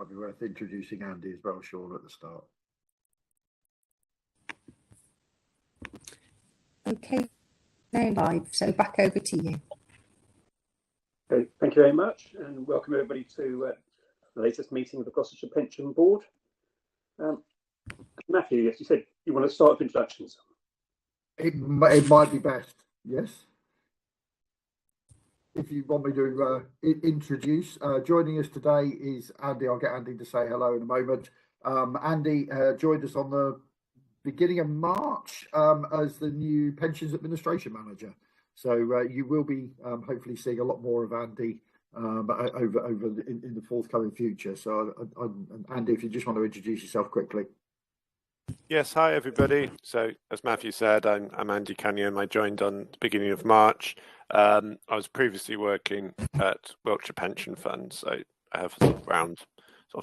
might be worth introducing Andy as well, Sean, at the start. Okay, now live, so back over to you. Okay, thank you very much, and welcome everybody to the latest meeting of the Gloucestershire Pension Board. Matthew, yes, you said you want to start with introductions. It might be best, yes. If you want me to introduce, joining us today is Andy. I'll get Andy to say hello in a moment. Andy joined us on the beginning of March as the new Pensions Administration Manager. So you will be hopefully seeing a lot more of Andy over in the forthcoming future. So Andy, if you just want to introduce yourself quickly. Yes, hi everybody. So as Matthew said, I'm Andy Canyon. I joined on the beginning of March. I was previously working at Wiltshire Pension Fund, so I have around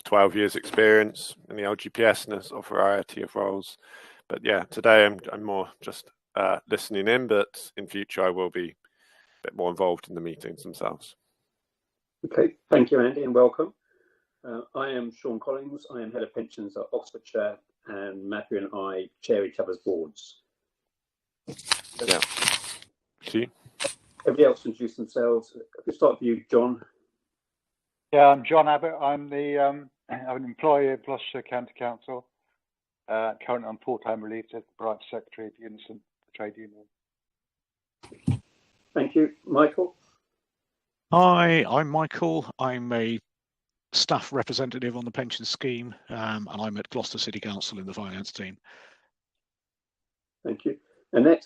12 years experience in the LGPS and a sort of variety of roles. But yeah, today I'm more just listening in, but in future I will be a bit more involved in the meetings themselves. Okay, thank you, Andy, and welcome. I am Sean Collins. I am Head of Pensions at Oxfordshire, and Matthew and I chair each other's boards. Yeah. See? Everybody else introduce themselves. If we start with you, John. Yeah, I'm John Abbott. I'm an employee of Gloucestershire County Council. Currently on full-time relief as the branch secretary of Unison, the trade union. Thank you, Michael. Hi, I'm Michael. I'm a staff representative on the pension scheme, and I'm at Gloucester City Council in the finance team. Thank you. Annette.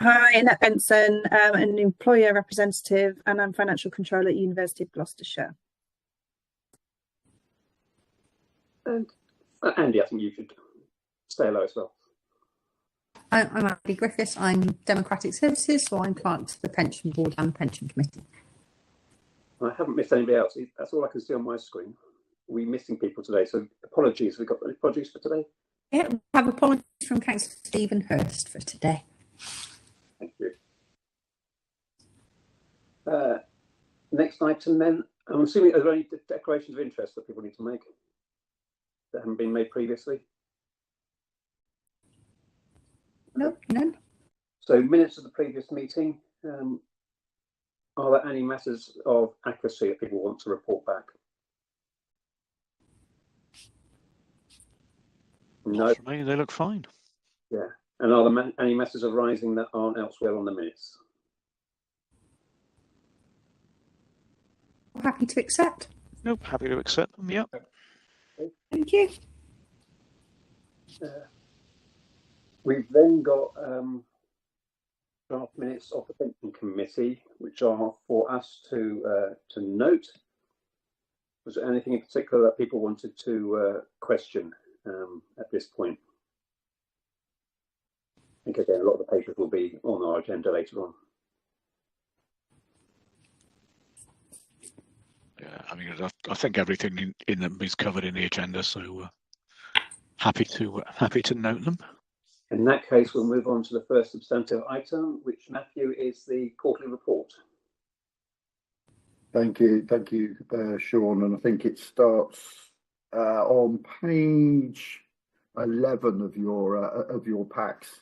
Hi, Annette Benson, an employer representative, and I'm financial controller at University of Gloucestershire. And Andy, I think you should say hello as well. I'm Andy Griffiths. I'm Democratic Services, so I'm clerk to the Pension Board and the Pension Committee. I haven't missed anybody else. That's all I can see on my screen. We're missing people today, so apologies. We've got any apologies for today? Yeah, we have apologies from Councillor Stephen Hurst for today. Thank you. Next item then. I'm assuming, are there any declarations of interest that people need to make that haven't been made previously? No, none. So minutes of the previous meeting. Are there any matters of accuracy that people want to report back? No. For me, they look fine. Yeah. And are there any matters arising that aren't elsewhere on the minutes? Happy to accept. Nope, happy to accept them. Yep. Okay. Thank you. We've then got draft minutes of the pension committee, which are for us to note. Was there anything in particular that people wanted to question at this point? I think again, a lot of the papers will be on our agenda later on. Yeah, I mean, I think everything in them is covered in the agenda, so happy to note them. In that case, we'll move on to the first substantive item, which, Matthew, is the quarterly report. Thank you, Sean. And I think it starts on page 11 of your packs,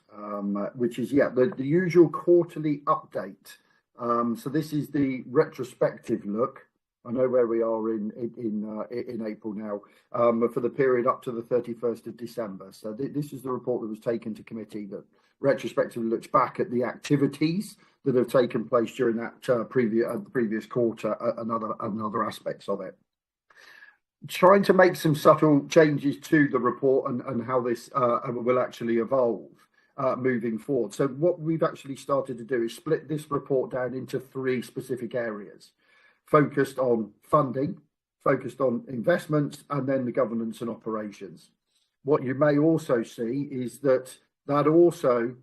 which is the usual quarterly update. So this is the retrospective look. I know where we are in April now, for the period up to the 31st of December. So this is the report that was taken to committee that retrospectively looks back at the activities that have taken place during that previous quarter and other aspects of it. Trying to make some subtle changes to the report and how this will actually evolve moving forward. So what we've actually started to do is split this report down into 3 specific areas: focused on funding, focused on investments, and then the governance and operations. What you may also see is that also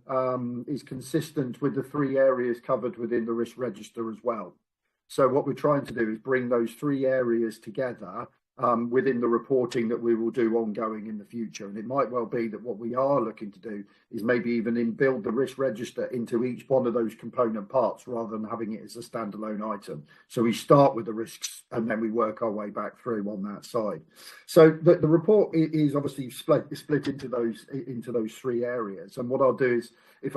is consistent with the 3 areas covered within the risk register as well. So what we're trying to do is bring those 3 areas together within the reporting that we will do ongoing in the future. And it might well be that what we are looking to do is maybe even build the risk register into each one of those component parts rather than having it as a standalone item. So we start with the risks and then we work our way back through on that side. So the report is obviously split into those three areas. And what I'll do is, if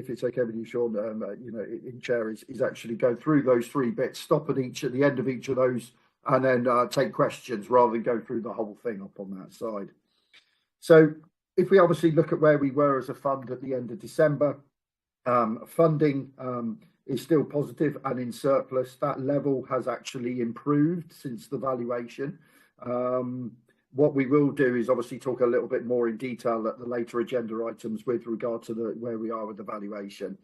it's okay with you, Sean, in chair, is actually go through those three bits, stop at the end of each of those, and then take questions rather than go through the whole thing up on that side. So if we obviously look at where we were as a fund at the end of December, funding is still positive and in surplus. That level has actually improved since the valuation. What we will do is obviously talk a little bit more in detail at the later agenda items with regard to where we are with the valuation.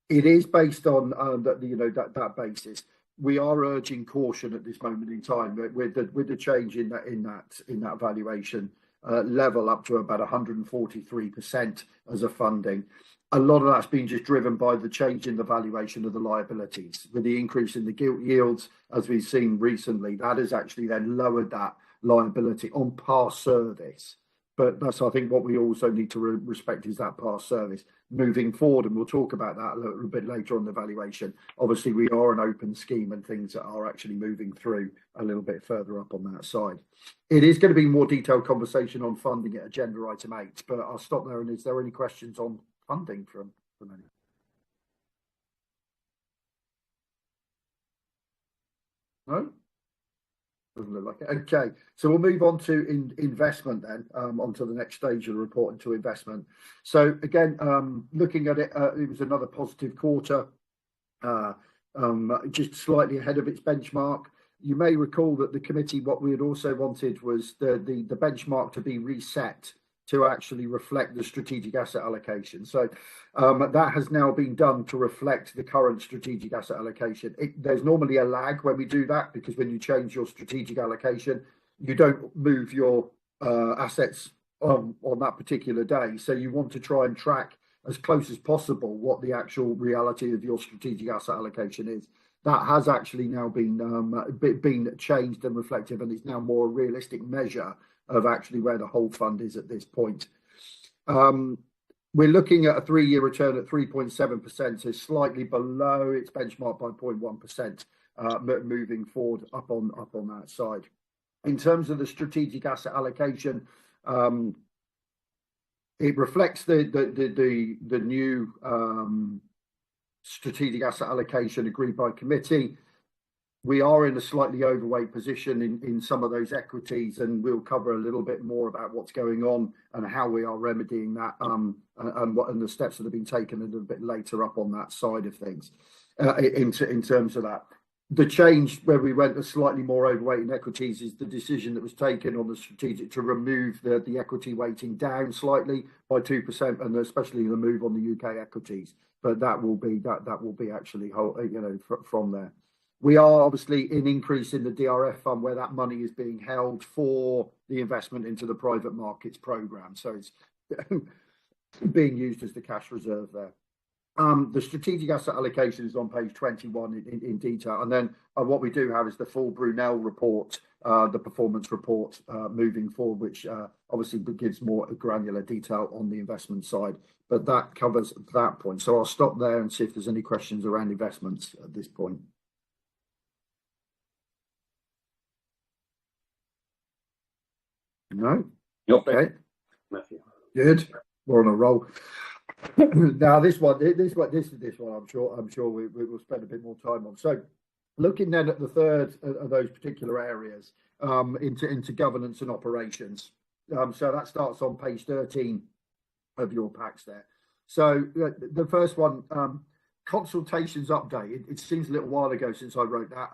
It is based on that basis. We are urging caution at this moment in time with the change in that valuation level up to about 143% as a funding. A lot of that's been just driven by the change in the valuation of the liabilities. With the increase in the gilt yields, as we've seen recently, that has actually then lowered that liability on past service. But that's, I think, what we also need to respect is that past service moving forward, and we'll talk about that a little bit later on the valuation. Obviously, we are an open scheme and things that are actually moving through a little bit further up on that side. It is going to be more detailed conversation on funding at agenda item 8, but I'll stop there. And is there any questions on funding from any? No? Doesn't look like it. Okay, so we'll move on to investment then, onto the next stage of the report, into investment. So again, looking at it, it was another positive quarter, just slightly ahead of its benchmark. You may recall that the committee, what we had also wanted was the benchmark to be reset to actually reflect the strategic asset allocation. So that has now been done to reflect the current strategic asset allocation. There's normally a lag when we do that, because when you change your strategic allocation, you don't move your assets on that particular day. So you want to try and track as close as possible what the actual reality of your strategic asset allocation is. That has actually now been changed and reflective, and it's now more a realistic measure of actually where the whole fund is at this point. We're looking at a 3-year return at 3.7%, so slightly below its benchmark by 0.1%, moving forward up on that side. In terms of the strategic asset allocation, it reflects the new strategic asset allocation agreed by committee. We are in a slightly overweight position in some of those equities, and we'll cover a little bit more about what's going on and how we are remedying that, and the steps that have been taken a little bit later up on that side of things. In terms of that, the change where we went a slightly more overweight in equities is the decision that was taken on the strategic to remove the equity weighting down slightly by 2%, and especially the move on the UK equities. But that will be actually from there. We are obviously in increase in the DRF fund, where that money is being held for the investment into the private markets program. So it's being used as the cash reserve there. The strategic asset allocation is on page 21 in detail. And then what we do have is the full Brunel report, the performance report moving forward, which obviously gives more granular detail on the investment side. But that covers that point. So I'll stop there and see if there's any questions around investments at this point. No? Okay. Matthew. Good. We're on a roll. Now this one, I'm sure we will spend a bit more time on. So looking then at the third of those particular areas, into governance and operations. So that starts on page 13 of your packs there. So the first one, consultations update. It seems a little while ago since I wrote that.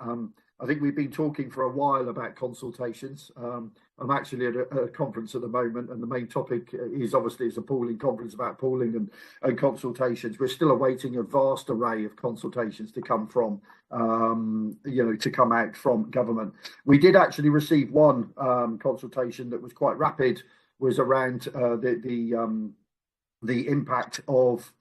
I think we've been talking for a while about consultations. I'm actually at a conference at the moment, and the main topic is obviously it's a pooling conference about pooling and consultations. We're still awaiting a vast array of consultations to come from, to come out from government. We did actually receive one consultation that was quite rapid, was around the impact of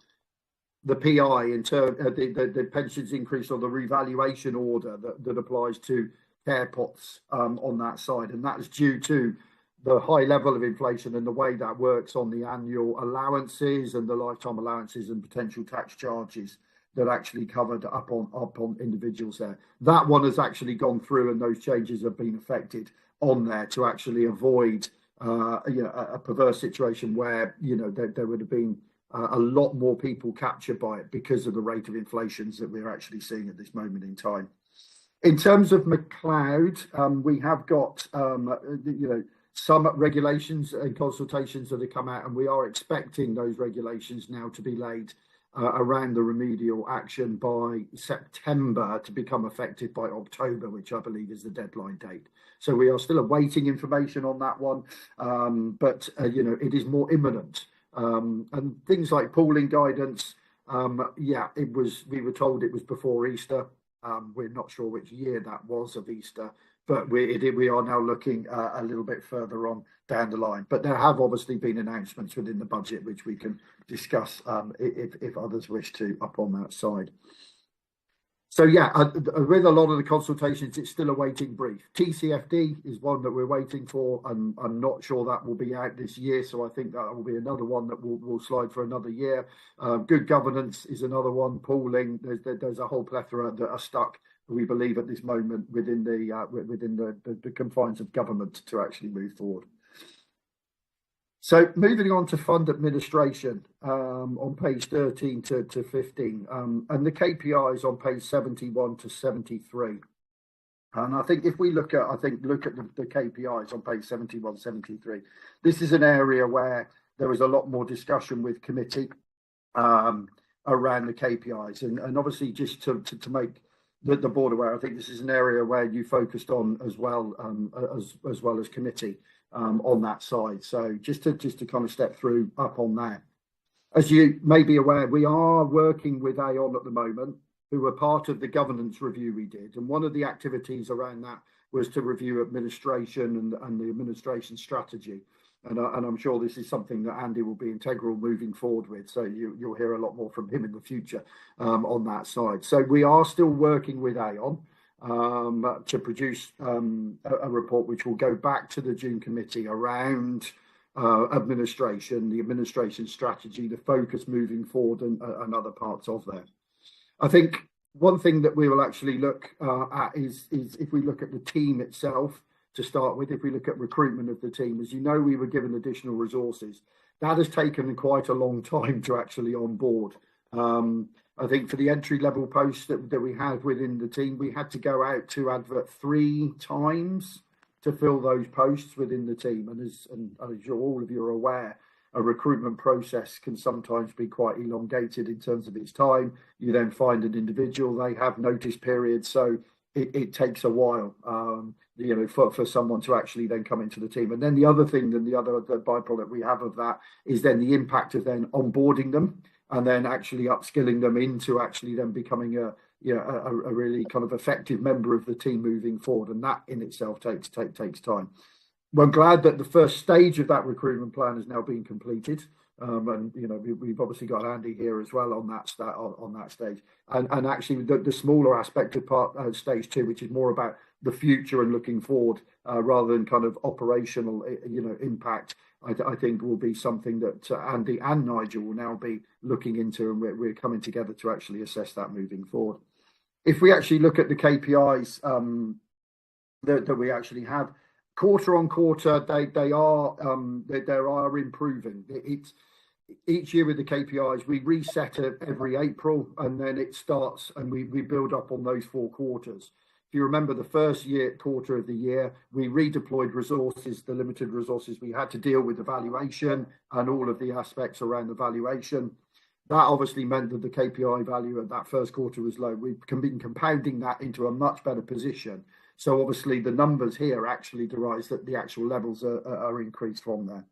the PI in terms of the pensions increase or the revaluation order that applies to care pots on that side, and that is due to the high level of inflation and the way that works on the annual allowances and the lifetime allowances and potential tax charges that actually covered up on individuals there. That one has actually gone through, and those changes have been affected on there to actually avoid a perverse situation where there would have been a lot more people captured by it because of the rate of inflations that we're actually seeing at this moment in time. In terms of McCloud, we have got some regulations and consultations that have come out, and we are expecting those regulations now to be laid around the remedial action by September to become effective by October, which I believe is the deadline date. So we are still awaiting information on that one, but it is more imminent. And things like pooling guidance, we were told it was before Easter. We're not sure which year that was of Easter, but we are now looking a little bit further on down the line. But there have obviously been announcements within the budget which we can discuss if others wish to up on that side. So with a lot of the consultations, it's still awaiting brief. TCFD is one that we're waiting for, and I'm not sure that will be out this year. So I think that will be another one that will slide for another year. Good governance is another one. Pooling, there's a whole plethora that are stuck, we believe, at this moment within the confines of government to actually move forward. So moving on to fund administration on page 13 to 15, and the KPIs on page 71 to 73. And I think if we look at the KPIs on page 71, 73, this is an area where there was a lot more discussion with committee around the KPIs, and obviously just to make the board aware, I think this is an area where you focused on as well as committee on that side. So just to kind of step through up on that. As you may be aware, we are working with Aon at the moment, who were part of the governance review we did. And one of the activities around that was to review administration and the administration strategy. And I'm sure this is something that Andy will be integral moving forward with. So you'll hear a lot more from him in the future on that side. So we are still working with Aon to produce a report which will go back to the June committee around administration, the administration strategy, the focus moving forward, and other parts of that. I think one thing that we will actually look at is if we look at the team itself to start with. If we look at recruitment of the team, as you know, we were given additional resources. That has taken quite a long time to actually onboard. I think for the entry level posts that we had within the team, we had to go out to advert 3 times to fill those posts within the team. And as all of you are aware, a recruitment process can sometimes be quite elongated in terms of its time. You then find an individual, they have notice periods, so it takes a while, for someone to actually then come into the team. And then the other thing, the byproduct we have of that is then the impact of then onboarding them and then actually upskilling them into actually then becoming a really kind of effective member of the team moving forward. And that in itself takes time. We're glad that the first stage of that recruitment plan has now been completed. And we've obviously got Andy here as well on that stage, and actually the smaller aspect of stage 2, which is more about the future and looking forward rather than kind of operational impact, I think will be something that Andy and Nigel will now be looking into, and we're coming together to actually assess that moving forward. If we actually look at the KPIs that we actually have, quarter on quarter, they are improving. It's each year with the KPIs, we reset it every April, and then it starts, and we build up on those 4 quarters. If you remember the first quarter of the year, we redeployed resources, the limited resources we had to deal with the valuation and all of the aspects around the valuation. That obviously meant that the KPI value at that first quarter was low. We've been compounding that into a much better position. So obviously the numbers here actually derives that the actual levels are increased from there.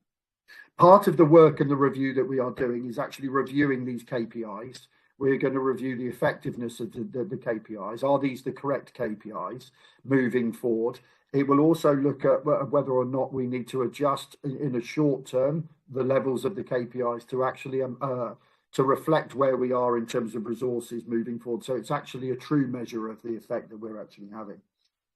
Part of the work and the review that we are doing is actually reviewing these KPIs. We're going to review the effectiveness of the KPIs. Are these the correct KPIs moving forward? It will also look at whether or not we need to adjust in a short term the levels of the KPIs to actually to reflect where we are in terms of resources moving forward. So it's actually a true measure of the effect that we're actually having.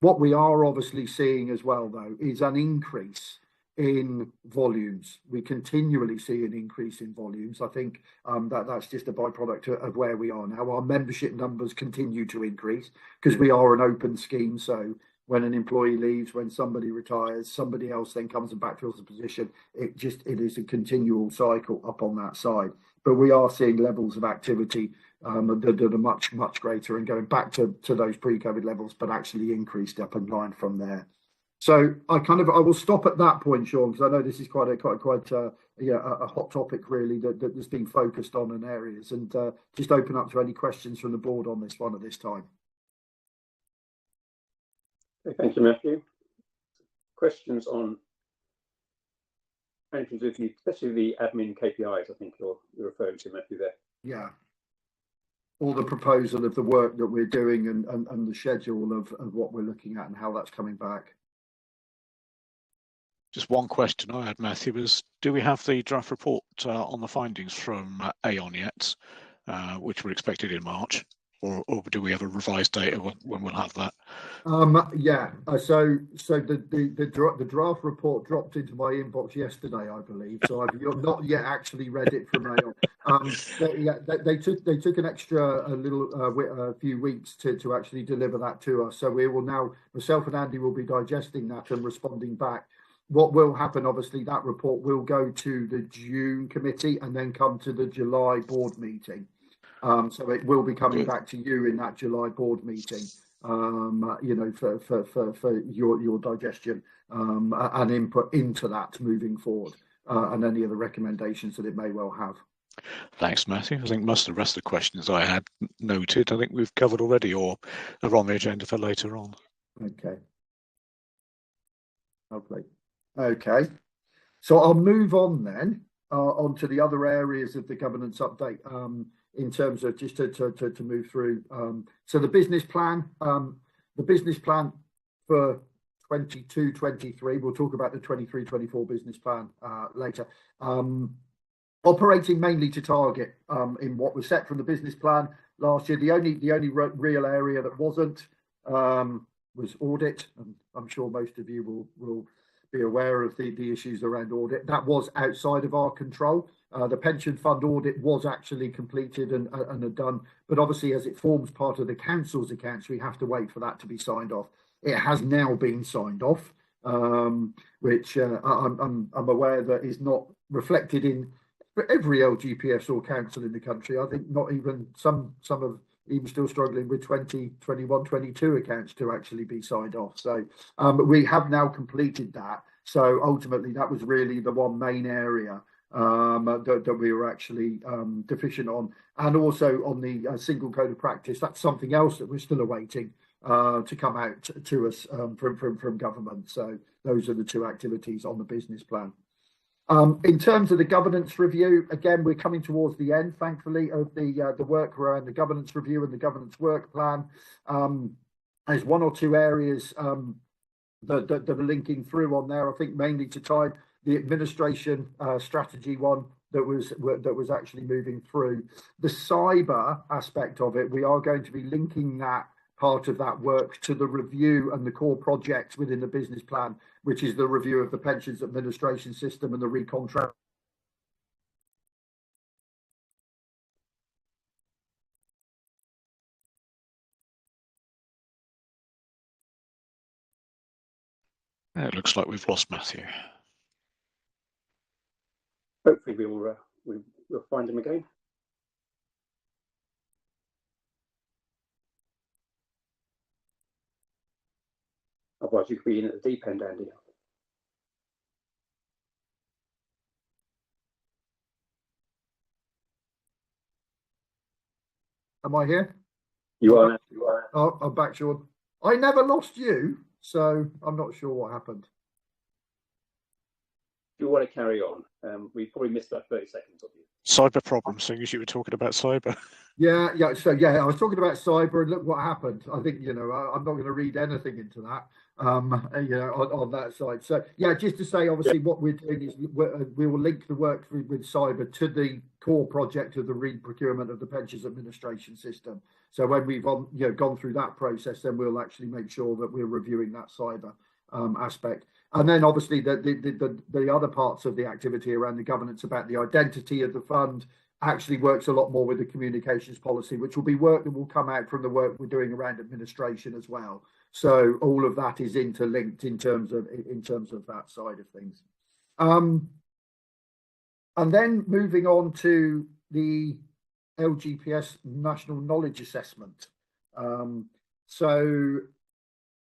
What we are obviously seeing as well, though, is an increase in volumes. We continually see an increase in volumes. I think that's just a byproduct of where we are now. Our membership numbers continue to increase because we are an open scheme. So when an employee leaves, when somebody retires, somebody else then comes and backfills the position. It is a continual cycle up on that side. But we are seeing levels of activity that are much greater and going back to those pre-COVID levels, but actually increased up and line from there. So I will stop at that point, Sean, because I know this is quite a hot topic really that's been focused on in areas, and just open up to any questions from the board on this one at this time. Okay, thank you, Matthew. Questions on pensions review, especially the admin KPIs. I think you're referring to, Matthew, there. Yeah. All the proposal of the work that we're doing and the schedule of what we're looking at and how that's coming back. Just one question I had, Matthew, was do we have the draft report on the findings from Aon yet, which were expected in March, or do we have a revised date of when we'll have that? Yeah. So the draft report dropped into my inbox yesterday, I believe. So I've not yet actually read it from Aon. They took an extra a few weeks to actually deliver that to us. So we will now, myself and Andy will be digesting that and responding back. What will happen, obviously, that report will go to the June committee and then come to the July board meeting. So it will be coming back to you in that July board meeting, for your digestion and input into that moving forward, and any of the recommendations that it may well have. Thanks, Matthew. I think most of the rest of the questions I had noted, I think we've covered already or are on the agenda for later on. Okay. Lovely. Okay. So I'll move on then onto the other areas of the governance update. In terms of just to move through, so the business plan for 22-23. We'll talk about the 23-24 business plan later. Operating mainly to target in what was set from the business plan last year. The only real area that wasn't was audit, and I'm sure most of you will be aware of the issues around audit. That was outside of our control. The pension fund audit was actually completed and done, but obviously as it forms part of the council's accounts, we have to wait for that to be signed off. It has now been signed off, which I'm aware that is not reflected in every LGPS or council in the country. I think not even some of even still struggling with 2021, 22 accounts to actually be signed off. So we have now completed that. So ultimately, that was really the one main area that we were actually deficient on, and also on the single code of practice. That's something else that we're still awaiting to come out to us from government. So those are the two activities on the business plan. In terms of the governance review, again, we're coming towards the end, thankfully, of the work around the governance review and the governance work plan. There's one or two areas that are linking through on there. I think mainly to tie the administration strategy one that was actually moving through. The cyber aspect of it, we are going to be linking that part of that work to the review and the core projects within the business plan, which is the review of the pensions administration system and the recontract. It looks like we've lost Matthew. Hopefully we'll find him again. Otherwise, you could be in at the deep end, Andy. Am I here? You are. You are. Oh, I'm back, Sean. I never lost you, so I'm not sure what happened. you want to carry on? We probably missed about 30 seconds of you. Cyber problems, seeing as you were talking about cyber. Yeah. So I was talking about cyber, and look what happened. I think I'm not going to read anything into that. On that side. So yeah, just to say, obviously, what we're doing is we will link the work with cyber to the core project of the re-procurement of the Pensions Administration system. So when we've gone through that process, then we'll actually make sure that we're reviewing that cyber aspect. And then obviously the other parts of the activity around the governance about the identity of the fund actually works a lot more with the communications policy, which will be work that will come out from the work we're doing around administration as well. So all of that is interlinked in terms of that side of things. And then moving on to the LGPS National Knowledge Assessment. So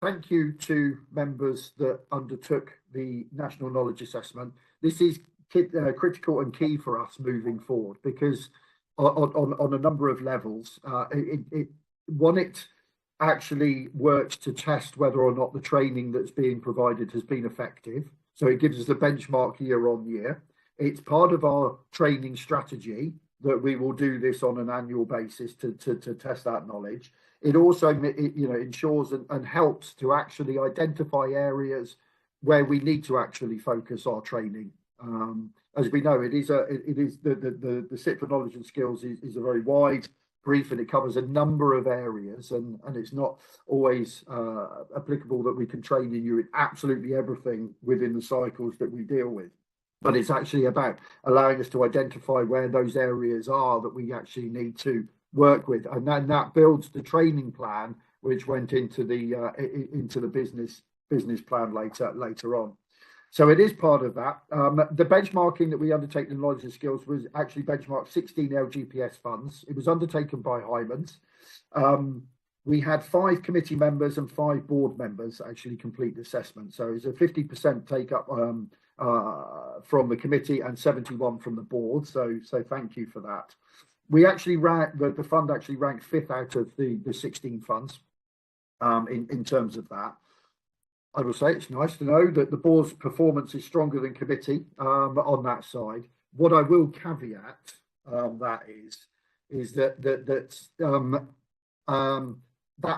thank you to members that undertook the National Knowledge Assessment. This is critical and key for us moving forward, because on a number of levels, it actually works to test whether or not the training that's being provided has been effective. So it gives us a benchmark year on year. It's part of our training strategy that we will do this on an annual basis to test that knowledge. It also ensures and helps to actually identify areas where we need to actually focus our training. As we know, the SIT for Knowledge and Skills is a very wide brief, and it covers a number of areas, and it's not always applicable that we can train you in absolutely everything within the cycles that we deal with. But it's actually about allowing us to identify where those areas are that we actually need to work with, and then that builds the training plan, which went into the business plan later on. So it is part of that. The benchmarking that we undertake in knowledge and skills was actually benchmarked 16 LGPS funds. It was undertaken by Hymans. We had 5 committee members and 5 board members actually complete the assessment. So it's a 50% take up from the committee and 71 from the board. So thank you for that. We actually ranked, the fund actually ranked 5th out of the 16 funds in terms of that. I will say it's nice to know that the board's performance is stronger than committee on that side. What I will caveat that is that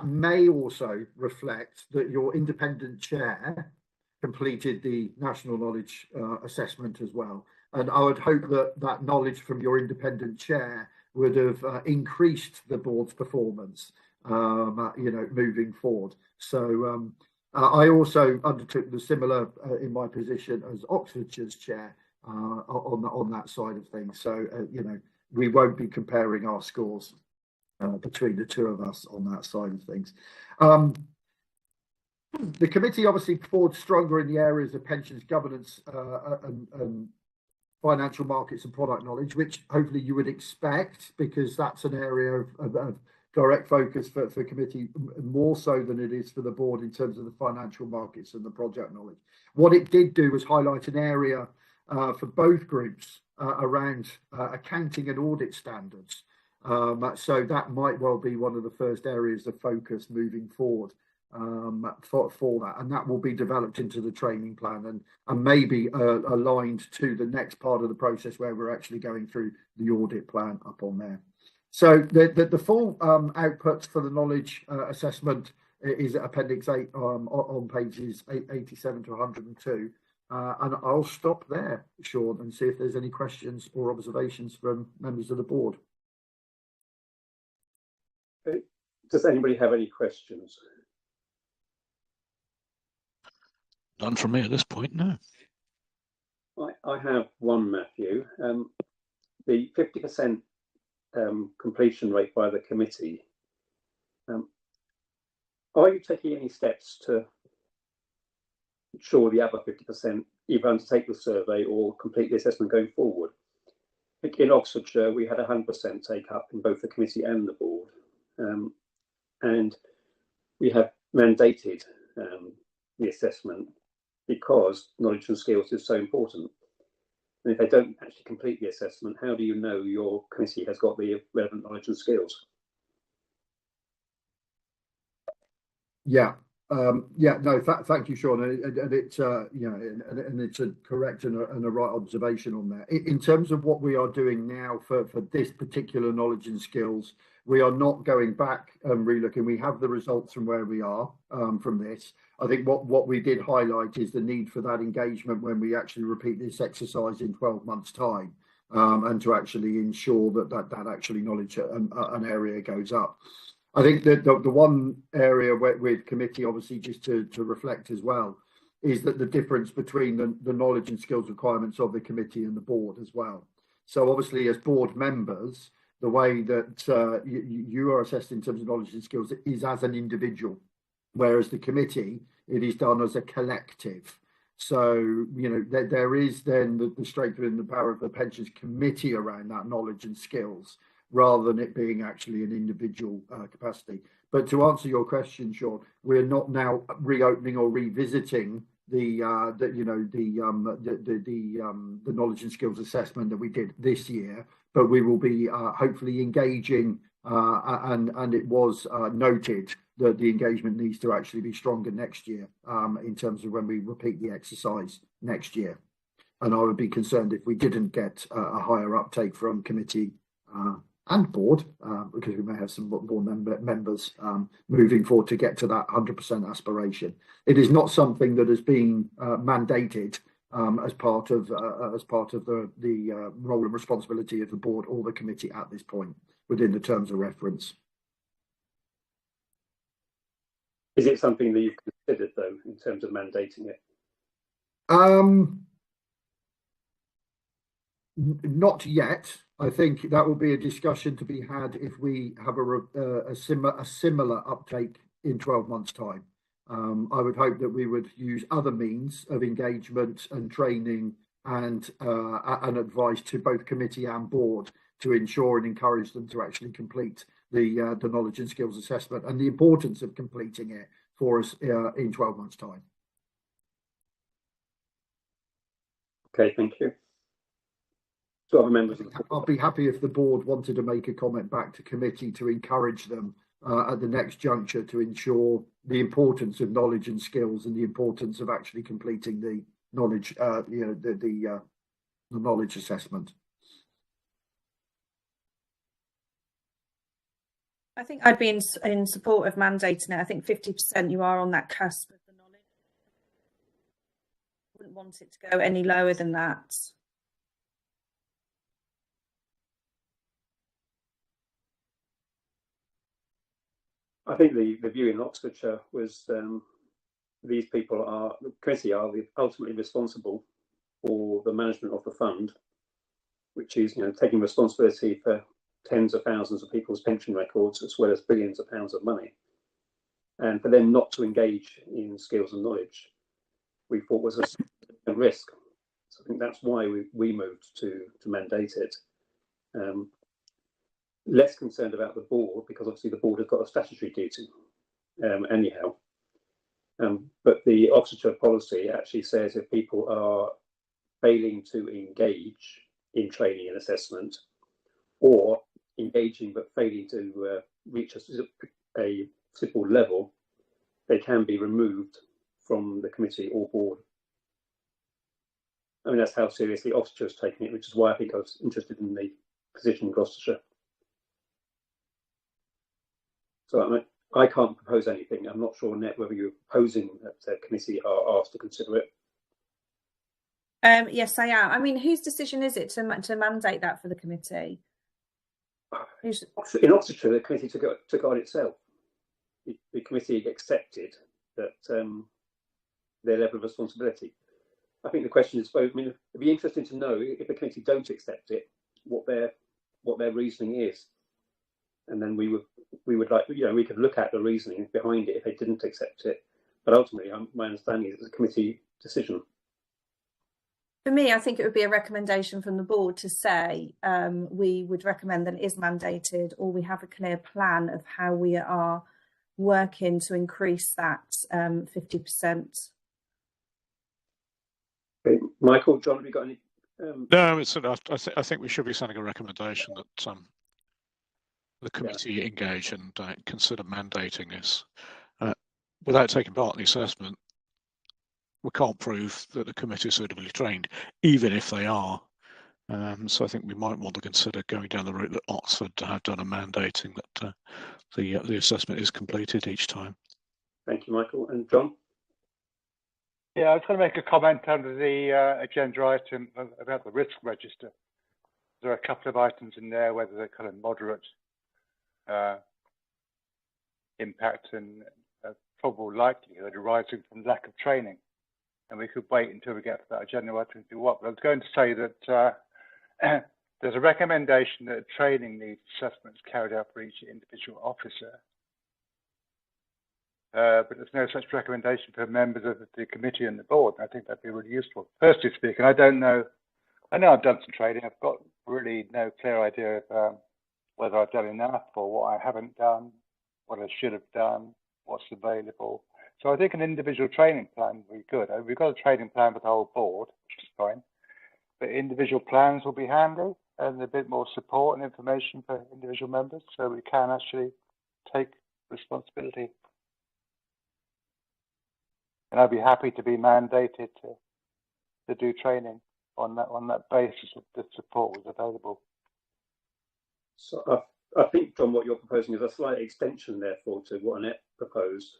may also reflect that your independent chair completed the national knowledge assessment as well. And I would hope that that knowledge from your independent chair would have increased the board's performance, moving forward. So I also undertook the similar in my position as Oxfordshire's chair on that side of things. So we won't be comparing our scores between the two of us on that side of things. The committee obviously performed stronger in the areas of pensions governance and financial markets and product knowledge, which hopefully you would expect, because that's an area of direct focus for committee, more so than it is for the board in terms of the financial markets and the project knowledge. What it did do was highlight an area for both groups around accounting and audit standards. So that might well be one of the first areas of focus moving forward for that, and that will be developed into the training plan and maybe aligned to the next part of the process where we're actually going through the audit plan up on there. So the full outputs for the knowledge assessment is Appendix 8 on pages 87 to 102. And I'll stop there, Sean, and see if there's any questions or observations from members of the board. Does anybody have any questions? None from me at this point, no. I have one, Matthew. The 50% completion rate by the committee. Are you taking any steps to ensure the other 50% either undertake the survey or complete the assessment going forward? I think in Oxfordshire, we had 100% take up in both the committee and the board. And we have mandated the assessment because knowledge and skills is so important. And if they don't actually complete the assessment, how do you know your committee has got the relevant knowledge and skills? Yeah. Yeah, no, thank you, Sean. And it's and it's a correct and a right observation on that. In terms of what we are doing now for this particular knowledge and skills, we are not going back and relooking. We have the results from where we are from this. I think what we did highlight is the need for that engagement when we actually repeat this exercise in 12 months' time, and to actually ensure that actually knowledge an area goes up. I think that the one area with committee, obviously, just to reflect as well, is that the difference between the knowledge and skills requirements of the committee and the board as well. So obviously, as board members, the way that you are assessed in terms of knowledge and skills is as an individual, whereas the committee, it is done as a collective. So, there is then the strength and the power of the pensions committee around that knowledge and skills, rather than it being actually an individual capacity. But to answer your question, Sean, we're not now reopening or revisiting the knowledge and skills assessment that we did this year, but we will be hopefully engaging, and it was noted that the engagement needs to actually be stronger next year in terms of when we repeat the exercise next year. And I would be concerned if we didn't get a higher uptake from committee and board, because we may have some more members moving forward to get to that 100% aspiration. It is not something that has been mandated as part of the role and responsibility of the board or the committee at this point within the terms of reference. Is it something that you've considered, though, in terms of mandating it? Not yet. I think that will be a discussion to be had if we have a similar uptake in 12 months' time. I would hope that we would use other means of engagement and training and advice to both committee and board to ensure and encourage them to actually complete the knowledge and skills assessment and the importance of completing it for us in 12 months' time. Okay, thank you. So other members, I'll be happy if the board wanted to make a comment back to committee to encourage them at the next juncture to ensure the importance of knowledge and skills and the importance of actually completing the knowledge, the knowledge assessment. I think I'd be in support of mandating it. I think 50% you are on that cusp of the knowledge. Wouldn't want it to go any lower than that. I think the view in Oxfordshire was these people are, the committee are ultimately responsible for the management of the fund, which is taking responsibility for tens of thousands of people's pension records as well as billions of pounds of money. And for them not to engage in skills and knowledge, we thought was a risk. So I think that's why we moved to mandate it. Less concerned about the board, because obviously the board has got a statutory duty anyhow. But the Oxfordshire policy actually says if people are failing to engage in training and assessment, or engaging but failing to reach a simple level, they can be removed from the committee or board. I mean, that's how seriously Oxfordshire has taken it, which is why I think I was interested in the position in Gloucestershire. So I can't propose anything. I'm not sure, Annette, whether you're proposing that the committee are asked to consider it. Yes, I am. I mean, whose decision is it to mandate that for the committee? In Oxfordshire, the committee took it on itself. The committee accepted that their level of responsibility. I think the question is both. I mean, it'd be interesting to know if the committee don't accept it, what their reasoning is, and then we would like, we could look at the reasoning behind it if they didn't accept it. But ultimately, my understanding is it's a committee decision. For me, I think it would be a recommendation from the board to say we would recommend that it is mandated, or we have a clear plan of how we are working to increase that 50%. Okay. Michael, John, have you got any? No, I think we should be sending a recommendation that the committee engage and consider mandating this. without taking part in the assessment, we can't prove that the committee is suitably trained, even if they are. So I think we might want to consider going down the route that Oxford have done and mandating that the assessment is completed each time. Thank you, Michael. And John? Yeah, I was going to make a comment under the agenda item about the risk register. There are a couple of items in there, whether they're kind of moderate impact and probable likelihood arising from lack of training. And we could wait until we get to that agenda item to do what. But I was going to say that there's a recommendation that training needs assessments carried out for each individual officer. But there's no such recommendation for members of the committee and the board. And I think that'd be really useful. Personally speaking, I don't know. I know I've done some training. I've got really no clear idea of whether I've done enough or what I haven't done, what I should have done, what's available. So I think an individual training plan would be good. We've got a training plan for the whole board, which is fine. But individual plans will be handy and a bit more support and information for individual members so we can actually take responsibility. And I'd be happy to be mandated to do training on that basis if the support was available. So I think, John, what you're proposing is a slight extension, therefore, to what Annette proposed,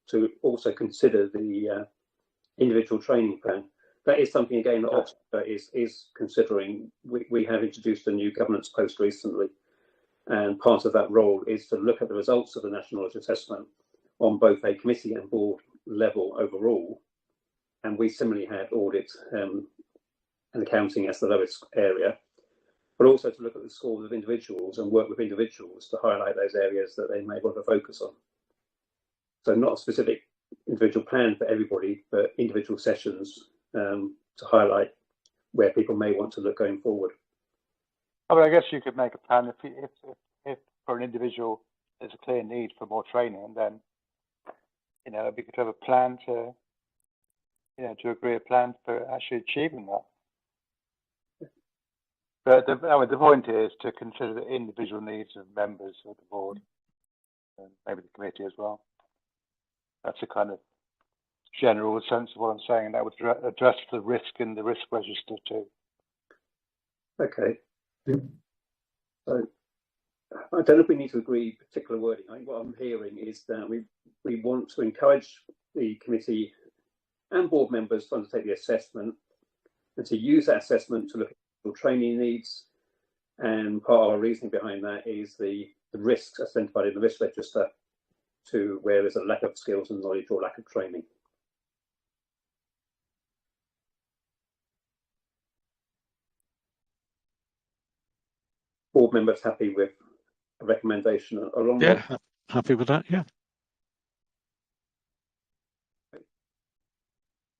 to also consider the individual training plan. That is something, again, that Oxford is considering. We have introduced a new governance post recently, and part of that role is to look at the results of the National Knowledge Assessment on both a committee and board level overall. And we similarly had audit and accounting as the lowest area, but also to look at the scores of individuals and work with individuals to highlight those areas that they may want to focus on. So not a specific individual plan for everybody, but individual sessions to highlight where people may want to look going forward. I mean, I guess you could make a plan if for an individual there's a clear need for more training, then it'd be good to have a plan to agree a plan for actually achieving that. But the point is to consider the individual needs of members of the board and maybe the committee as well. That's a kind of general sense of what I'm saying, and that would address the risk in the risk register too. Okay. So I don't know if we need to agree particular wording. I think what I'm hearing is that we want to encourage the committee and board members to undertake the assessment and to use that assessment to look at training needs. And part of our reasoning behind that is the risks identified in the risk register to where there's a lack of skills and knowledge or lack of training. Board members happy with a recommendation along that? Yeah, happy with that, yeah.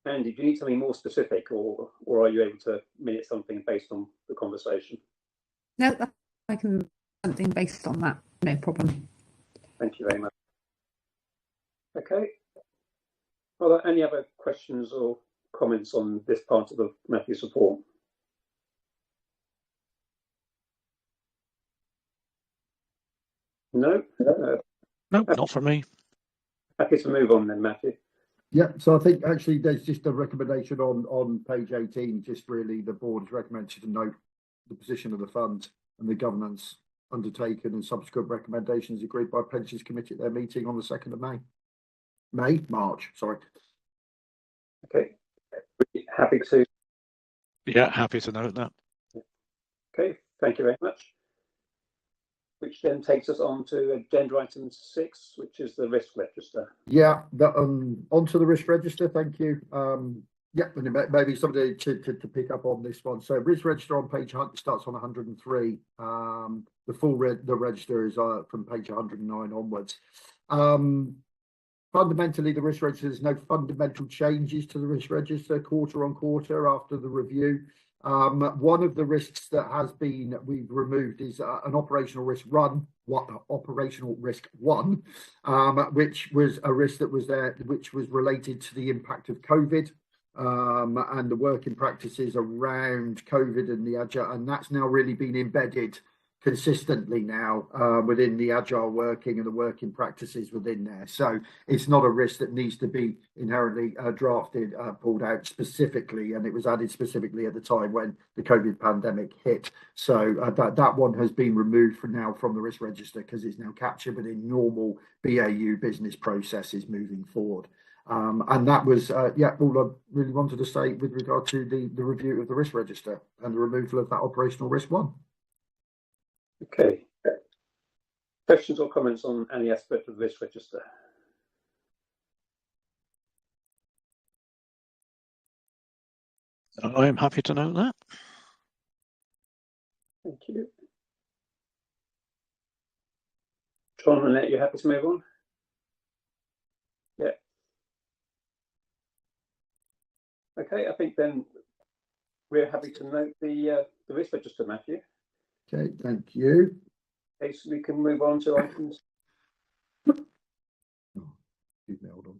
Andy, do you need something more specific or are you able to minute something based on the conversation? No, I can something based on that, no problem. Thank you very much. Okay. Are there any other questions or comments on this part of the Matthew's report? No? No, not for me. Happy to move on then, Matthew. Yeah, so I think actually there's just a recommendation on page 18, just really the board is recommended to note the position of the fund and the governance undertaken and subsequent recommendations agreed by Pensions Committee at their meeting on the 2nd of March, sorry. Okay, happy to. Yeah, happy to note that. Okay, thank you very much. Which then takes us on to agenda item 6, which is the risk register. Yeah, onto the risk register. Thank you. Yeah, maybe somebody to pick up on this one. So risk register on page starts on 103. The register is from page 109 onwards. Fundamentally, the risk register, there's no fundamental changes to the risk register quarter on quarter after the review. One of the risks that we've removed is an operational risk operational risk 1, which was a risk that was there, which was related to the impact of COVID and the working practices around COVID and and that's now really been embedded consistently now within the agile working and the working practices within there. So it's not a risk that needs to be inherently drafted, pulled out specifically, and it was added specifically at the time when the COVID pandemic hit. So that one has been removed for now from the risk register because it's now captured within normal BAU business processes moving forward. And that was, all I really wanted to say with regard to the review of the risk register and the removal of that operational risk one. Okay. Questions or comments on any aspect of the risk register? I am happy to know that. Thank you. John and Annette, you happy to move on? Yeah. Okay, I think then we're happy to note the risk register, Matthew. Okay, thank you. Okay, so we can move on to items. Hold on.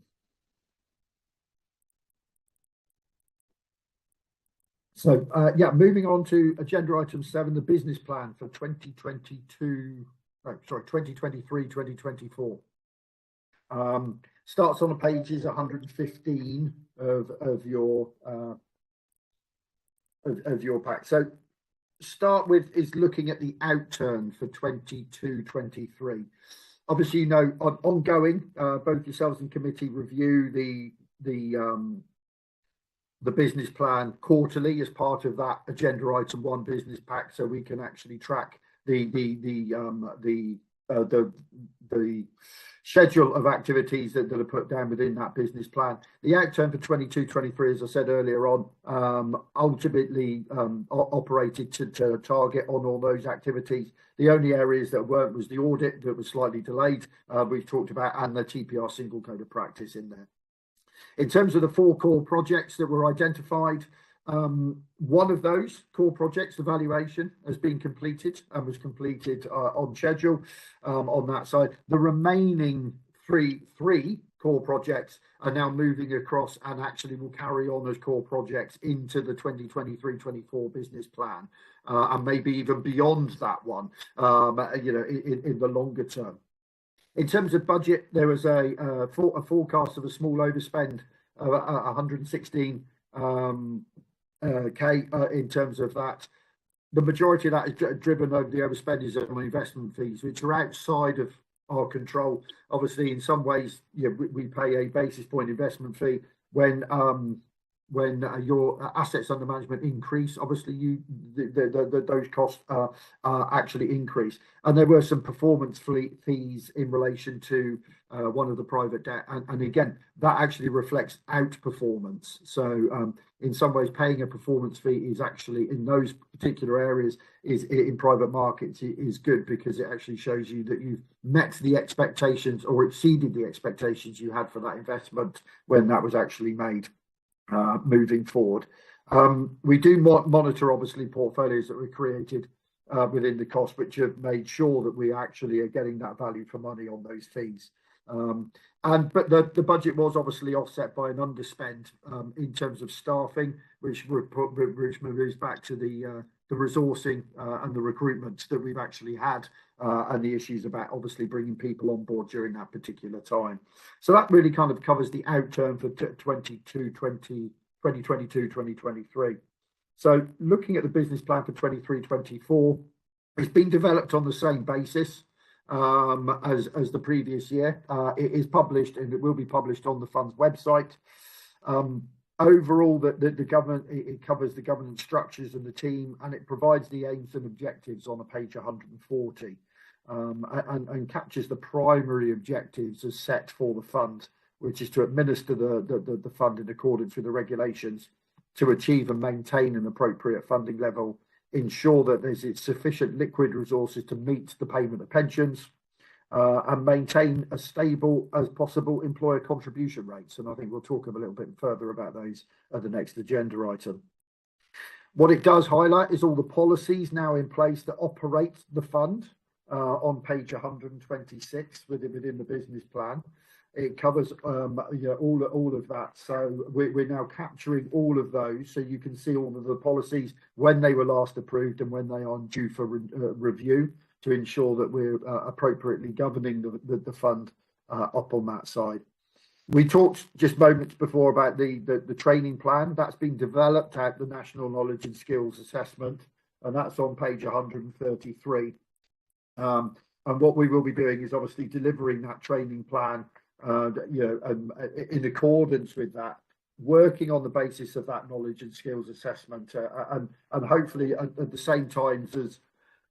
So, moving on to agenda item 7, the business plan for 2023-2024. Starts on pages 115 of your pack. So, start with is looking at the outturn for 22-23. Obviously, you know, ongoing, both yourselves and committee review the business plan quarterly as part of that agenda item 1 business pack, so we can actually track the schedule of activities that are put down within that business plan. The outturn for 22-23, as I said earlier on, ultimately operated to target on all those activities. The only areas that weren't was the audit that was slightly delayed, we've talked about, and the TPR single code of practice in there. In terms of the 4 core projects that were identified, one of those core projects, evaluation, has been completed and was completed on schedule on that side. The remaining three core projects are now moving across and actually will carry on as core projects into the 2023-24 business plan, and maybe even beyond that one, you know, in the longer term. In terms of budget, there was a forecast of a small overspend of 116 K in terms of that. The majority of that is driven over the overspend on investment fees, which are outside of our control. Obviously, in some ways, you know, we pay a basis point investment fee when your assets under management increase. Obviously, those costs actually increase, and there were some performance fees in relation to one of the private debt, and again, that actually reflects outperformance. So in some ways, paying a performance fee is actually, in those particular areas, is in private markets, is good, because it actually shows you that you've met the expectations or exceeded the expectations you had for that investment when that was actually made. Moving forward, we do monitor, obviously, portfolios that were created within the cost, which have made sure that we actually are getting that value for money on those fees. But the budget was obviously offset by an underspend in terms of staffing, which moves back to the resourcing and the recruitment that we've actually had, and the issues about obviously bringing people on board during that particular time. So that really kind of covers the outturn for 2022-2023. So looking at the business plan for 23-24, it's been developed on the same basis as the previous year. It is published, and it will be published on the fund's website. Overall, the government, it covers the governance structures and the team, and it provides the aims and objectives on page 140, and captures the primary objectives as set for the fund, which is to administer the fund in accordance with the regulations, to achieve and maintain an appropriate funding level, ensure that there's sufficient liquid resources to meet the payment of pensions, and maintain as stable as possible employer contribution rates. And I think we'll talk a little bit further about those at the next agenda item. What it does highlight is all the policies now in place that operate the fund on page 126 within the business plan. It covers all of that. So we're now capturing all of those, so you can see all of the policies when they were last approved and when they are due for review, to ensure that we're appropriately governing the fund up on that side. We talked just moments before about the training plan that's been developed at the National Knowledge and Skills Assessment, and that's on page 133. And what we will be doing is obviously delivering that training plan, in accordance with that, working on the basis of that knowledge and skills assessment, and hopefully at the same time as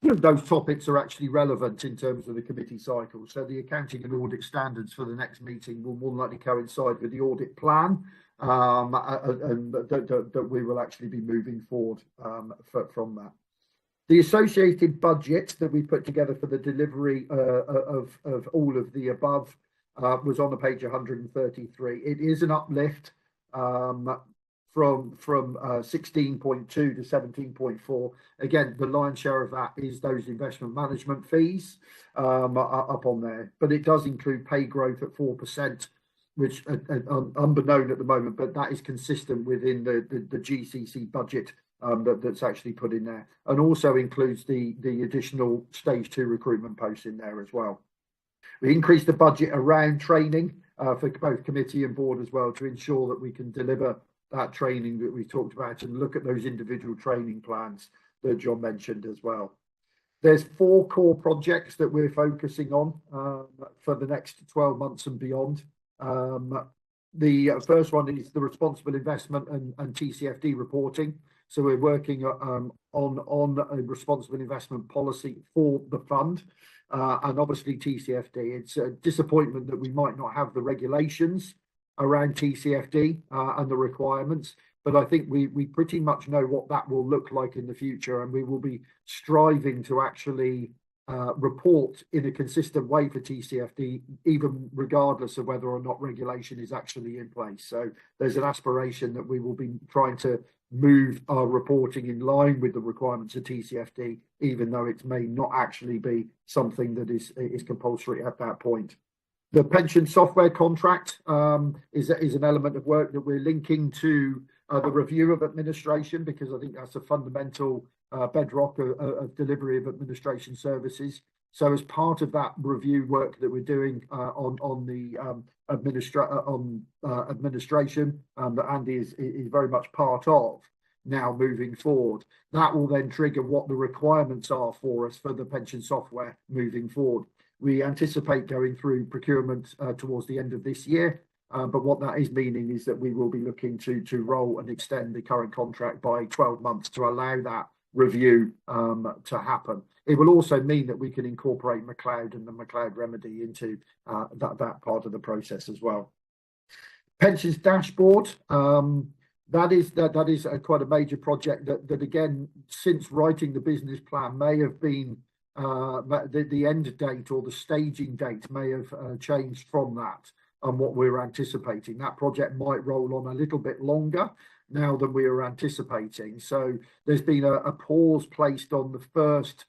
those topics are actually relevant in terms of the committee cycle. So the accounting and audit standards for the next meeting will more likely coincide with the audit plan, and that we will actually be moving forward from that. The associated budget that we put together for the delivery of all of the above was on the page 133. It is an uplift from 16.2 to 17.4. Again, the lion's share of that is those investment management fees up on there, but it does include pay growth at 4%, which unbeknown at the moment, but that is consistent within the GCC budget that's actually put in there, and also includes the additional stage 2 recruitment posts in there as well. We increased the budget around training for both committee and board as well, to ensure that we can deliver that training that we talked about and look at those individual training plans that John mentioned as well. There's 4 core projects that we're focusing on for the next 12 months and beyond. The first one is the responsible investment and TCFD reporting. So we're working on a responsible investment policy for the fund, and obviously TCFD. It's a disappointment that we might not have the regulations around TCFD and the requirements, but I think we pretty much know what that will look like in the future, and we will be striving to actually report in a consistent way for TCFD, even regardless of whether or not regulation is actually in place. So there's an aspiration that we will be trying to move our reporting in line with the requirements of TCFD, even though it may not actually be something that is compulsory at that point. The pension software contract is an element of work that we're linking to the review of administration, because I think that's a fundamental bedrock of delivery of administration services. So as part of that review work that we're doing on the administration, that Andy is very much part of now moving forward, that will then trigger what the requirements are for us for the pension software moving forward. We anticipate going through procurement towards the end of this year, but what that is meaning is that we will be looking to roll and extend the current contract by 12 months to allow that review to happen. It will also mean that we can incorporate McLeod and the McLeod remedy into that part of the process as well. Pensions dashboard, that is quite a major project that again, since writing the business plan, may have been the end date or the staging date may have changed from that and what we were anticipating. That project might roll on a little bit longer now than we were anticipating. So there's been a pause placed on the first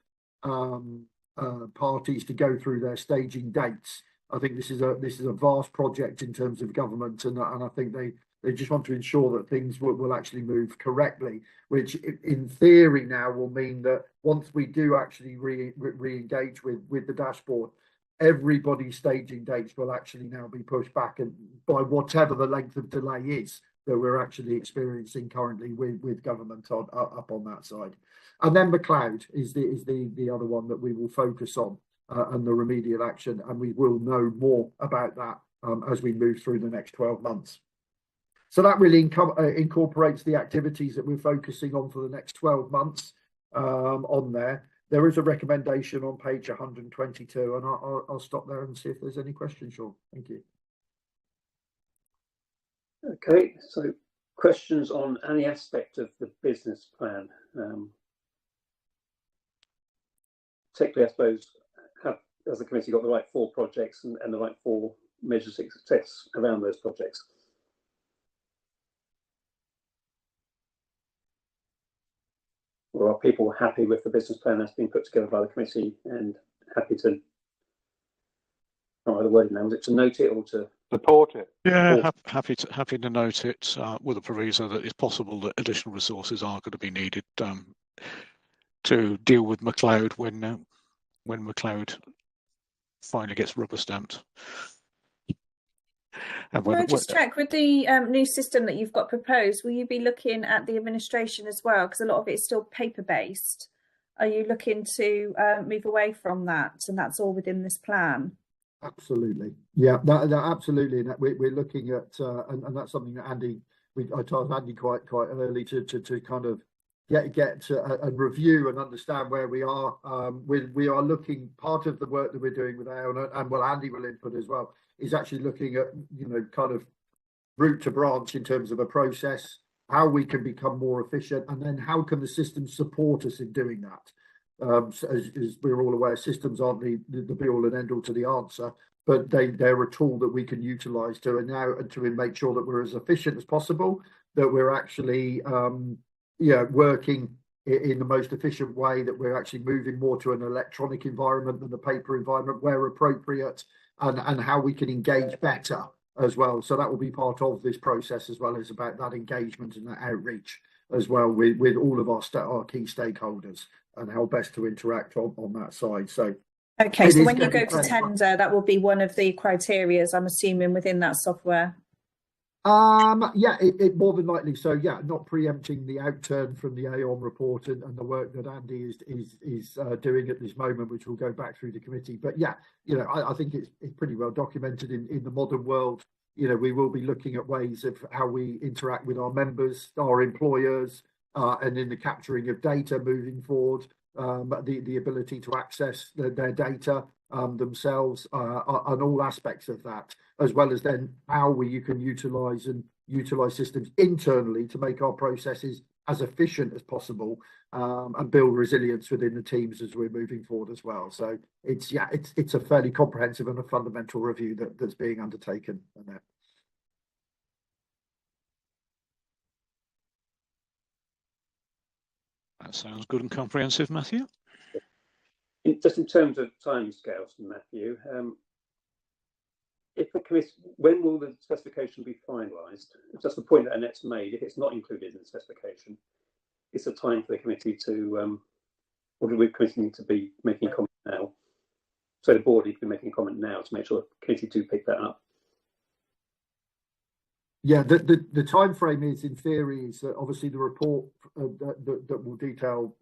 parties to go through their staging dates. I think this is a vast project in terms of government, and I think they just want to ensure that things will actually move correctly, which in theory now will mean that once we do actually re-engage with the dashboard, everybody's staging dates will actually now be pushed back, and by whatever the length of delay is that we're actually experiencing currently with government up on that side. And then McLeod is the other one that we will focus on, and the remedial action, and we will know more about that as we move through the next 12 months. So that really incorporates the activities that we're focusing on for the next 12 months on there. There is a recommendation on page 122, and I'll stop there and see if there's any questions, Sean. Thank you. Okay, so questions on any aspect of the business plan? Particularly, I suppose, has the committee got the right 4 projects and the right 4 measures of success around those projects? Or are people happy with the business plan that's been put together by the committee and happy to, I don't know the word now, was it to note it or to Support it. Yeah, happy to note it with a proviso that it's possible that additional resources are going to be needed to deal with McLeod when McLeod finally gets rubber stamped. And Can I just check with the new system that you've got proposed? Will you be looking at the administration as well? Because a lot of it is still paper based. Are you looking to move away from that, and that's all within this plan? Absolutely, yeah, that absolutely. And we're looking at, and that's something that I told Andy quite early to kind of get and review and understand where we are. We are looking, part of the work that we're doing with Aon, and well, Andy will input as well, is actually looking at, kind of root to branch in terms of a process, how we can become more efficient, and then how can the system support us in doing that. So as we're all aware, systems aren't the be all and end all to the answer, but they're a tool that we can utilize to make sure that we're as efficient as possible, that we're actually working in the most efficient way, that we're actually moving more to an electronic environment than a paper environment where appropriate, and how we can engage better as well. So that will be part of this process, as well as about that engagement and that outreach as well with all of our key stakeholders, and how best to interact on that side. So okay, so when you go to tender, that will be one of the criteria, I'm assuming, within that software. Yeah, it more than likely. So yeah, not preempting the outturn from the Aon report and the work that Andy is doing at this moment, which will go back through the committee. But yeah, I think it's pretty well documented in the modern world. We will be looking at ways of how we interact with our members, our employers, and in the capturing of data moving forward, the ability to access their data themselves, on all aspects of that, as well as then how you can utilize systems internally to make our processes as efficient as possible, and build resilience within the teams as we're moving forward as well. So it's a fairly comprehensive and a fundamental review that's being undertaken. That sounds good and comprehensive, Matthew. Just in terms of timescales, Matthew, if the committee, when will the specification be finalised? Just the point that Annette's made. If it's not included in the specification, it's a time for the committee to, or do we committee need to be making a comment now? So the board needs to be making a comment now to make sure the committee do pick that up. Yeah, the time frame is, in theory, is that obviously the report that will detail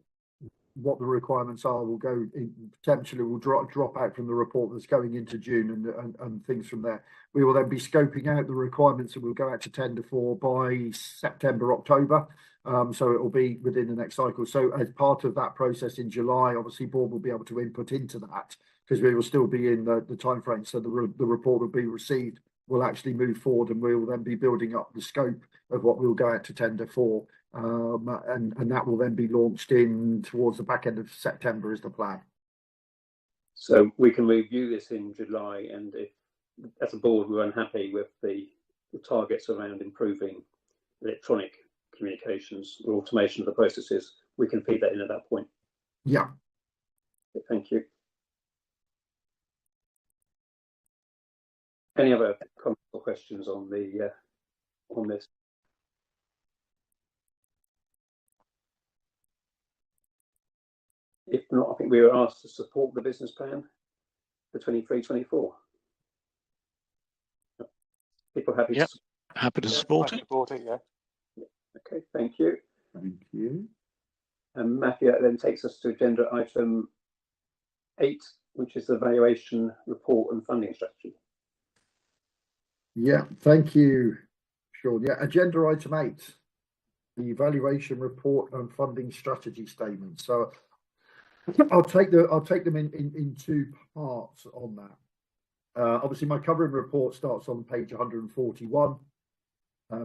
what the requirements are will go in, potentially will drop out from the report that's going into June, and things from there. We will then be scoping out the requirements that we'll go out to tender for by September, October. So it will be within the next cycle. So as part of that process in July, obviously board will be able to input into that, because we will still be in the time frame. So the report will be received, will actually move forward, and we will then be building up the scope of what we'll go out to tender for. And that will then be launched in towards the back end of September is the plan. So we can review this in July, and if as a board we're unhappy with the targets around improving electronic communications or automation of the processes, we can feed that in at that point. Yeah. Okay, thank you. Any other comments or questions on the on this? If not, I think we were asked to support the business plan for 23-24. People happy? Yep. Happy to support it. Support it, yeah. Okay, thank you. Thank you. And Matthew, that then takes us to agenda item 8, which is the valuation report and funding strategy. Yeah, thank you, Sean. Yeah, agenda item 8, the evaluation report and funding strategy statement. So I'll take them in two parts on that. Obviously, my covering report starts on page 141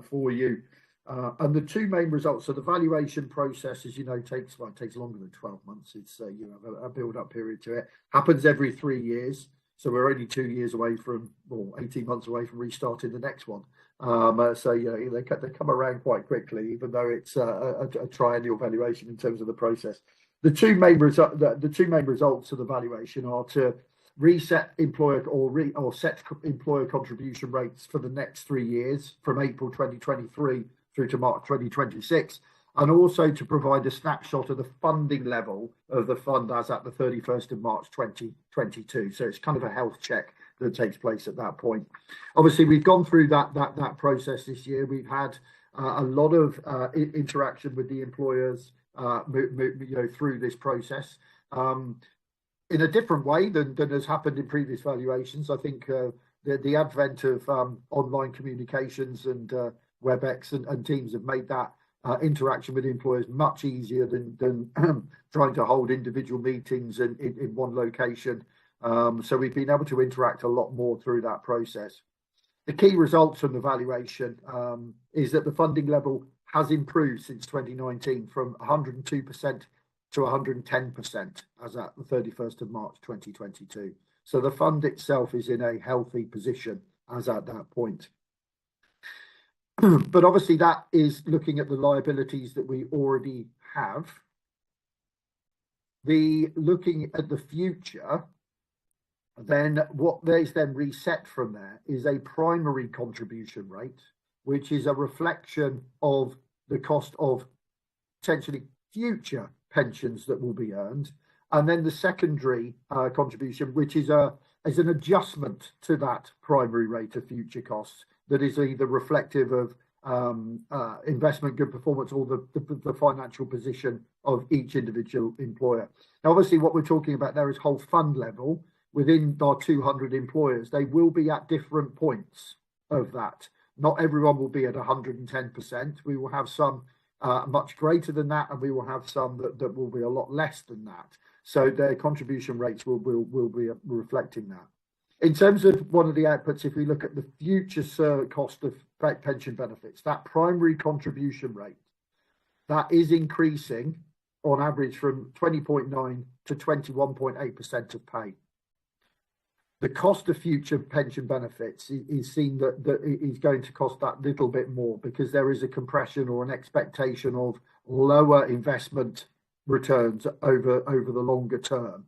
for you, and the two main results. So the valuation process, as you know, takes longer than 12 months. It's a build-up period to it. Happens every 3 years. So we're only 2 years away from, or 18 months away from restarting the next one. So they come around quite quickly, even though it's a triennial valuation in terms of the process. The two main results of the valuation are to reset employer or set employer contribution rates for the next 3 years from April 2023 through to March 2026, and also to provide a snapshot of the funding level of the fund as at the 31st of March 2022. So it's kind of a health check that takes place at that point. Obviously, we've gone through that process this year. We've had a lot of interaction with the employers, through this process. In a different way than has happened in previous valuations. I think the advent of online communications and WebEx and Teams have made that interaction with employers much easier than trying to hold individual meetings in one location. So we've been able to interact a lot more through that process. The key results from the valuation is that the funding level has improved since 2019 from 102% to 110% as at the 31st of March 2022. So the fund itself is in a healthy position as at that point. But obviously that is looking at the liabilities that we already have. Looking at the future, then what is then reset from there is a primary contribution rate, which is a reflection of the cost of potentially future pensions that will be earned, and then the secondary contribution, which is an adjustment to that primary rate of future costs that is either reflective of investment good performance or the financial position of each individual employer. Now, obviously, what we're talking about there is whole fund level within our 200 employers. They will be at different points of that. Not everyone will be at 110%. We will have some much greater than that, and we will have some that will be a lot less than that. So their contribution rates will be reflecting that. In terms of one of the outputs, if we look at the future cost of pension benefits, that primary contribution rate, that is increasing on average from 20.9 to 21.8% of pay. The cost of future pension benefits is seen that it is going to cost that little bit more because there is a compression or an expectation of lower investment returns over the longer term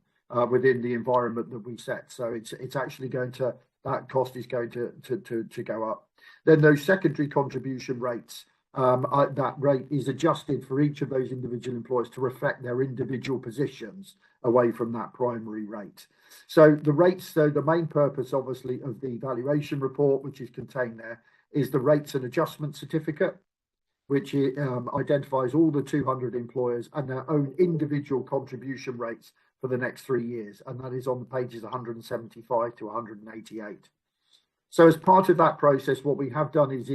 within the environment that we set. So it's actually going to, that cost is going to go up. Then those secondary contribution rates, that rate is adjusted for each of those individual employers to reflect their individual positions away from that primary rate. So the rates, so the main purpose obviously of the valuation report, which is contained there, is the rates and adjustment certificate, which identifies all the 200 employers and their own individual contribution rates for the next 3 years. And that is on the pages 175 to 188. So as part of that process, what we have done is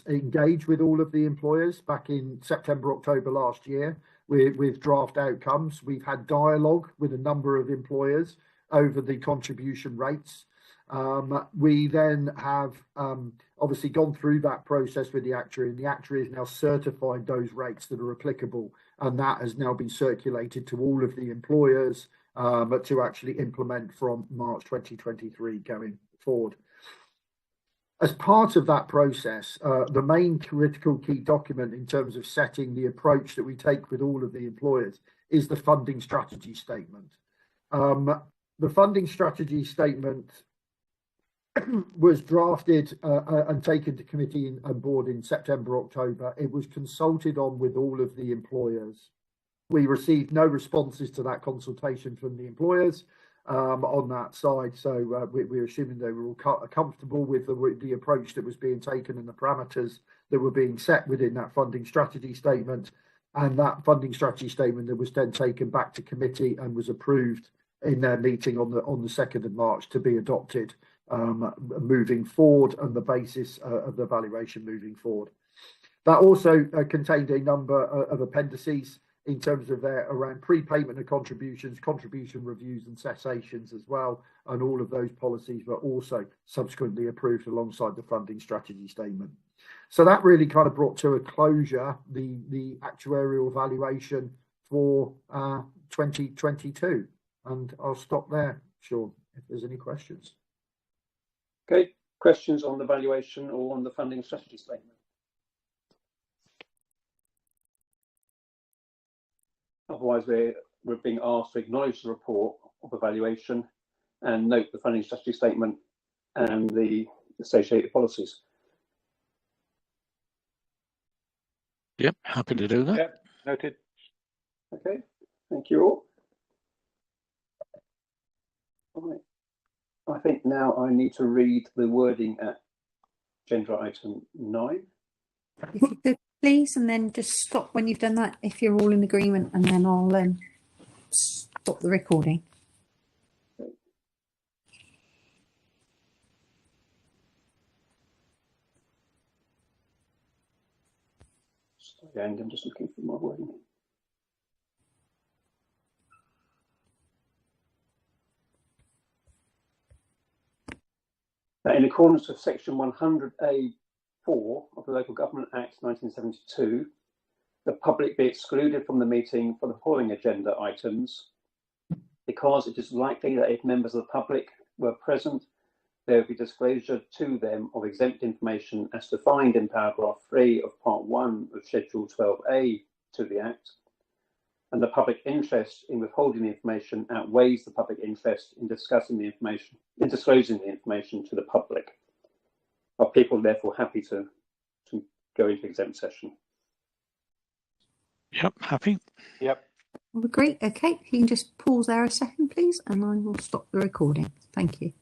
engage with all of the employers back in September, October last year with draft outcomes. We've had dialogue with a number of employers over the contribution rates. We then have obviously gone through that process with the actuary, and the actuary has now certified those rates that are applicable, and that has now been circulated to all of the employers to actually implement from March 2023 going forward. As part of that process, the main critical key document in terms of setting the approach that we take with all of the employers is the funding strategy statement. The funding strategy statement was drafted and taken to committee and board in September, October. It was consulted on with all of the employers. We received no responses to that consultation from the employers on that side. So we're assuming they were all comfortable with the approach that was being taken and the parameters that were being set within that funding strategy statement. And that funding strategy statement that was then taken back to committee and was approved in their meeting on the 2nd of March to be adopted moving forward and the basis of the valuation moving forward. That also contained a number of appendices in terms of their around prepayment of contributions, contribution reviews and cessations as well. And all of those policies were also subsequently approved alongside the funding strategy statement. So that really kind of brought to a closure the actuarial valuation for 2022. And I'll stop there, Sean, if there's any questions. Okay, questions on the valuation or on the funding strategy statement? Otherwise, we're being asked to acknowledge the report of evaluation and note the funding strategy statement and the associated policies. Yep, happy to do that. Yep, noted. Okay, thank you all. Right. I think now I need to read the wording at agenda item 9. If you could please, and then just stop when you've done that, if you're all in agreement, and then I'll stop the recording. And I'm just looking for my wording. In accordance with section 100A(4) of the Local Government Act 1972, the public be excluded from the meeting for the following agenda items, because it is likely that if members of the public were present, there would be disclosure to them of exempt information as defined in paragraph 3 of part 1 of schedule 12A to the Act, and the public interest in withholding the information outweighs the public interest in discussing the information, in disclosing the information to the public. Are people therefore happy to go into exempt session? Yep, happy. Yep. Well, great. Okay, you can just pause there a second, please, and I will stop the recording. Thank you.